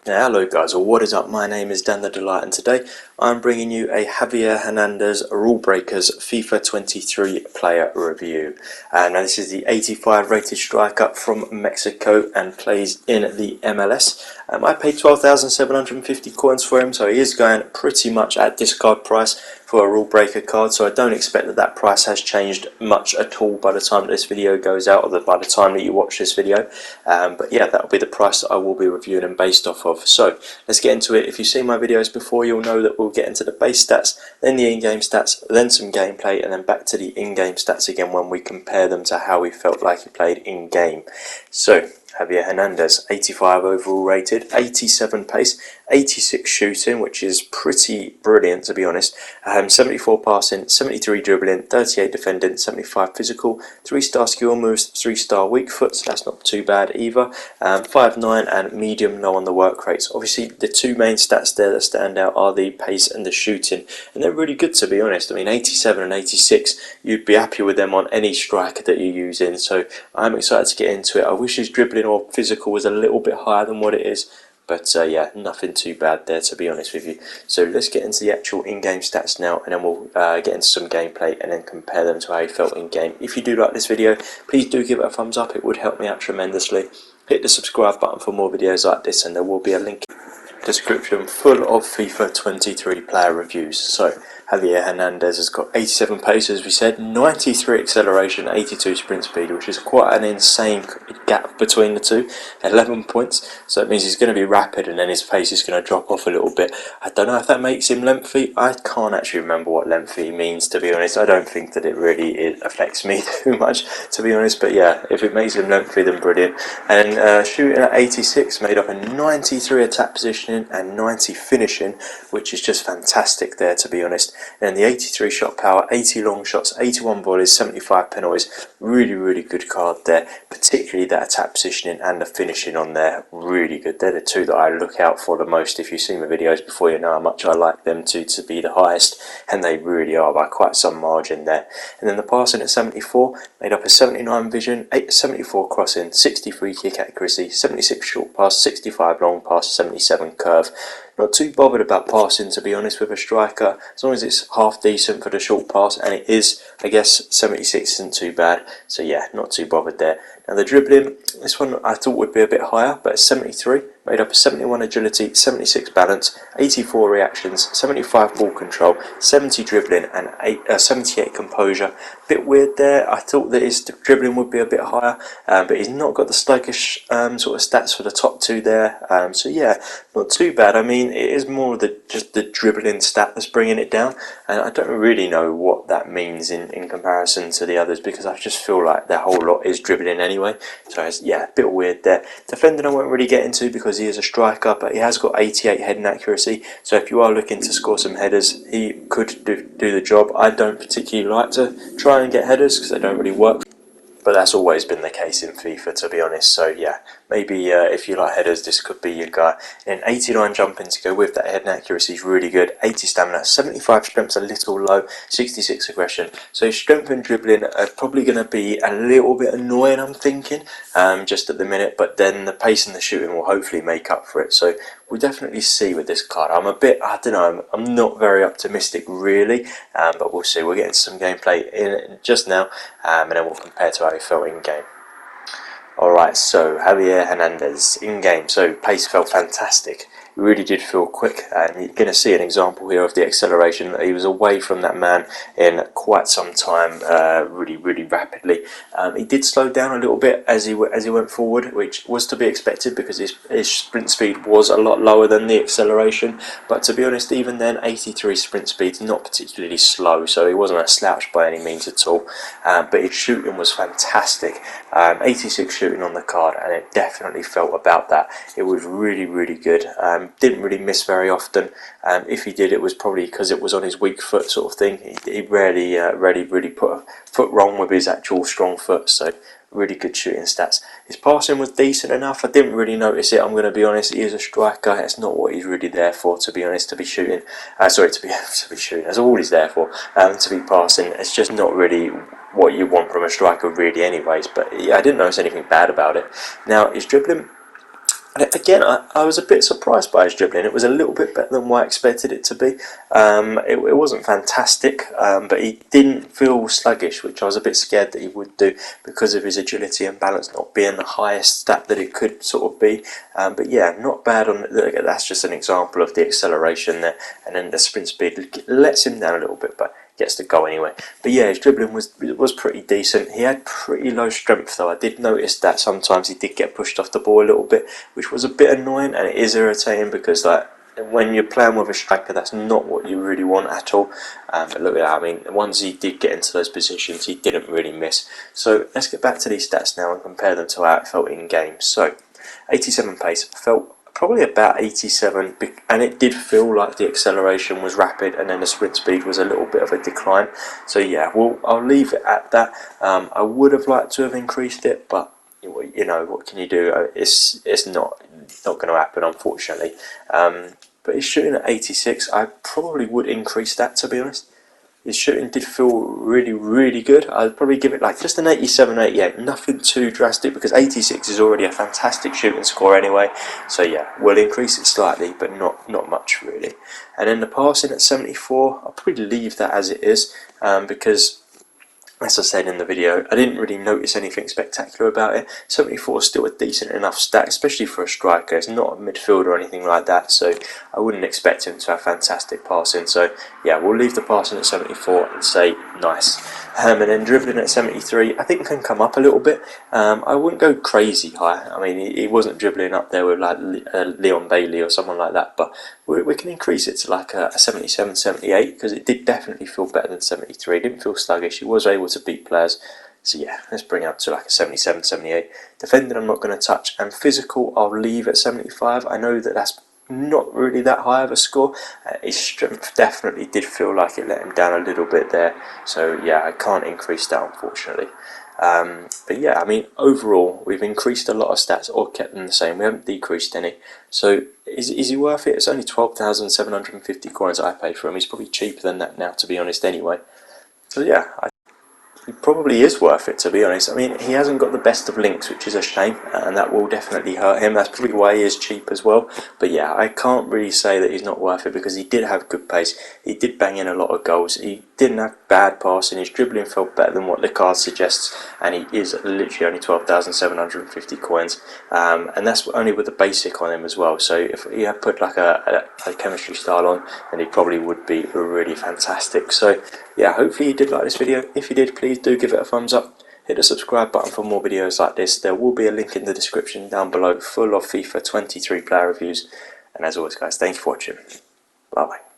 Hello guys, well, what is up? My name is Dan the Delight, and today I'm bringing you a Javier Hernandez Rulebreakers FIFA 23 player review. Now this is the 85 rated striker from Mexico and plays in the MLS. I paid 12,750 coins for him, so he is going pretty much at discard price for a rule breaker card, so I don't expect that that price has changed much at all by the time that this video goes out, or by the time that you watch this video. But yeah, that'll be the price that I will be reviewing him based off of. So let's get into it. If you've seen my videos before, you'll know that we'll get into the base stats, then the in-game stats, then some gameplay, and then back to the in-game stats again when we compare them to how we felt like he played in-game. So Javier Hernandez, 85 overall rated, 87 pace, 86 shooting, which is pretty brilliant to be honest, 74 passing, 73 dribbling, 38 defending, 75 physical, 3-star skill moves, 3-star weak foot, so that's not too bad either, 5'9", and medium low on the work rates. Obviously the two main stats there that stand out are the pace and the shooting, and they're really good to be honest. I mean 87 and 86, you'd be happy with them on any striker that you're using, so I'm excited to get into it. I wish his dribbling or physical was a little bit higher than what it is, but yeah, nothing too bad there to be honest with you. So let's get into the actual in-game stats now, and then we'll get into some gameplay and then compare them to how he felt in-game. If you do like this video, please do give it a thumbs up, it would help me out tremendously. Hit the subscribe button for more videos like this, and there will be a link in the description full of FIFA 23 player reviews. So Javier Hernandez has got 87 pace, as we said, 93 acceleration, 82 sprint speed, which is quite an insane gap between the two, 11 points, so it means he's going to be rapid and then his pace is going to drop off a little bit. I don't know if that makes him lengthy. I can't actually remember what lengthy means, to be honest. I don't think that it really affects me too much, to be honest, but yeah, if it makes him lengthy then brilliant. And shooting at 86, made up of 93 attack positioning and 90 finishing, which is just fantastic there, to be honest. And the 83 shot power, 80 long shots, 81 volleys, 75 penalties. Really good card there, particularly that attack positioning and the finishing on there, really good. They're the two that I look out for the most. If you've seen my videos before, you know how much I like them two to be the highest, and they really are by quite some margin there. And then the passing at 74, made up of 79 vision, 74 crossing, 63 kick accuracy, 76 short pass, 65 long pass, 77 curve. Not too bothered about passing, to be honest, with a striker, as long as it's half decent for the short pass, and it is. I guess 76 isn't too bad, so yeah, not too bothered there. Now the dribbling, this one I thought would be a bit higher, but it's 73, made up of 71 agility, 76 balance, 84 reactions, 75 ball control, 70 dribbling, and 78 composure. Bit weird there. I thought that his dribbling would be a bit higher, but he's not got the sluggish sort of stats for the top two there, so yeah, not too bad. I mean, it is more of just the dribbling stat that's bringing it down, and I don't really know what that means in comparison to the others, because I just feel like their whole lot is dribbling anyway, so it's, yeah, a bit weird there. Defending I won't really get into because he is a striker, but he has got 88 heading accuracy, so if you are looking to score some headers, he could do the job. I don't particularly like to try and get headers because they don't really work, but that's always been the case in FIFA, to be honest. So yeah, maybe if you like headers, this could be your guy. And 89 jumping to go with that, head and accuracy is really good. 80 stamina, 75 strength's a little low, 66 aggression. So strength and dribbling are probably going to be a little bit annoying, I'm thinking, just at the minute. But then the pace and the shooting will hopefully make up for it. So we'll definitely see with this card. I'm a bit, I don't know, I'm not very optimistic really, but we'll see. We'll get into some gameplay in just now, and then we'll compare to how he felt in game. Alright, so Javier Hernandez in game. So pace felt fantastic. It really did feel quick, and you're going to see an example here of the acceleration. He was away from that man in quite some time, really rapidly. He did slow down a little bit as he went forward, which was to be expected because his sprint speed was a lot lower than the acceleration. But to be honest, even then, 83 sprint speed's not particularly slow, so he wasn't a slouch by any means at all. But his shooting was fantastic. 86 shooting on the card, and it definitely felt about that. It was really good. Didn't really miss very often. If he did, it was probably because it was on his weak foot sort of thing. He rarely really put a foot wrong with his actual strong foot, so really good shooting stats. His passing was decent enough. I didn't really notice it, I'm going to be honest. He is a striker. It's not what he's really there for, to be honest, to be shooting. To be shooting. That's all he's there for, to be passing. It's just not really what you want from a striker really anyways, but yeah, I didn't notice anything bad about it. Now, his dribbling, Again, I was a bit surprised by his dribbling. It was a little bit better than what I expected it to be. It wasn't fantastic, but he didn't feel sluggish, which I was a bit scared that he would do because of his agility and balance not being the highest stat that it could sort of be. But yeah, not bad on. That's just an example of the acceleration there, and then the sprint speed lets him down a little bit, but gets the goal anyway. But yeah, his dribbling was pretty decent. He had pretty low strength though. I did notice that sometimes he did get pushed off the ball a little bit, which was a bit annoying, and it is irritating because like when you're playing with a striker, that's not what you really want at all. But look at that, I mean, once he did get into those positions, he didn't really miss. So let's get back to these stats now and compare them to how it felt in games. So 87 pace, felt probably about 87, and it did feel like the acceleration was rapid and then the sprint speed was a little bit of a decline. So yeah, I'll leave it at that. I would have liked to have increased it, but you know, what can you do? It's not going to happen, unfortunately. But his shooting at 86, I probably would increase that, to be honest. His shooting did feel really, really good. I'd probably give it like just an 87, 88. Nothing too drastic because 86 is already a fantastic shooting score anyway. So yeah, we'll increase it slightly, but not much really. And then the passing at 74, I'll probably leave that as it is because, as I said in the video, I didn't really notice anything spectacular about it. 74 is still a decent enough stat, especially for a striker. It's not a midfielder or anything like that, so I wouldn't expect him to have fantastic passing. So yeah, we'll leave the passing at 74 and say nice. And then dribbling at 73, I think can come up a little bit. I wouldn't go crazy high. I mean, he wasn't dribbling up there with like Leon Bailey or someone like that, but we can increase it to like a 77, 78 because it did definitely feel better than 73. It didn't feel sluggish. He was able to beat players. So yeah, let's bring it up to like a 77, 78. Defending I'm not going to touch, and physical I'll leave at 75. I know that that's not really that high of a score. His strength definitely did feel like it let him down a little bit there. So yeah, I can't increase that, unfortunately. But yeah, I mean, overall, we've increased a lot of stats or kept them the same. We haven't decreased any. So is he worth it? It's only 12,750 coins I paid for him. He's probably cheaper than that now, to be honest, anyway. So yeah, he probably is worth it, to be honest. I mean, he hasn't got the best of links, which is a shame, and that will definitely hurt him. That's probably why he is cheap as well. But yeah, I can't really say that he's not worth it because he did have good pace. He did bang in a lot of goals. He didn't have bad passing. His dribbling felt better than what the card suggests, and he is literally only 12,750 coins. And that's only with the basic on him as well. So if he had put like a chemistry style on, then he probably would be really fantastic. So yeah, hopefully you did like this video. If you did, please do give it a thumbs up. Hit the subscribe button for more videos like this. There will be a link in the description down below full of FIFA 23 player reviews. And as always guys, thank you for watching. Bye bye.